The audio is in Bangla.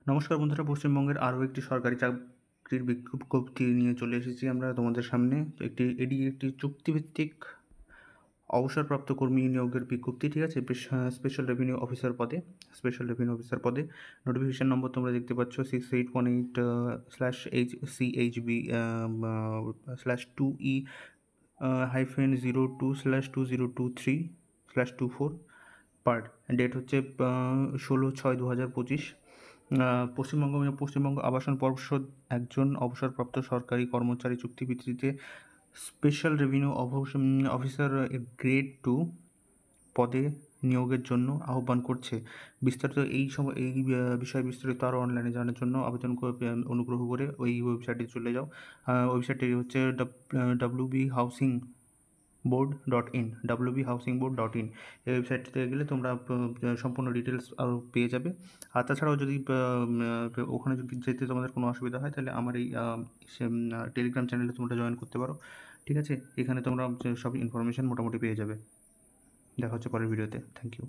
নমস্কার বন্ধুরা, পশ্চিমবঙ্গের আরও একটি সরকারি চাকরির বিজ্ঞপ্তি নিয়ে চলে এসেছি আমরা তোমাদের সামনে। একটি চুক্তিভিত্তিক অবসরপ্রাপ্ত কর্মী নিয়োগের বিজ্ঞপ্তি, ঠিক আছে? স্পেশাল রেভিনিউ অফিসার পদে নোটিফিকেশান নম্বর তোমরা দেখতে পাচ্ছ 6818/2E-02/2023/24 পার্ট। ডেট হচ্ছে 16/6/2025। পশ্চিমবঙ্গ আবাসন পর্ষদ একজন অবসরপ্রাপ্ত সরকারি কর্মচারী চুক্তিভিত্তিতে স্পেশাল রেভিনিউ অফিসার গ্রেড 2 পদে নিয়োগের জন্য আহ্বান করছে। বিস্তারিত এই বিষয়ে বিস্তারিত আরও অনলাইনে জানার জন্য অনুগ্রহ করে ওই ওয়েবসাইটে চলে যাও। ওয়েবসাইটটি হচ্ছে wbhousingboard.in। এই ওয়েবসাইটটিতে গেলে তোমরা সম্পূর্ণ ডিটেলস আরও পেয়ে যাবে। আর তাছাড়াও যদি ওখানে যেতে তোমাদের কোনো অসুবিধা হয়, তাহলে আমার এই টেলিগ্রাম চ্যানেলে তোমরা জয়েন করতে পারো, ঠিক আছে? এখানে তোমরা সব ইনফরমেশান মোটামুটি পেয়ে যাবে। দেখা হচ্ছে পরের ভিডিওতে। Thank you.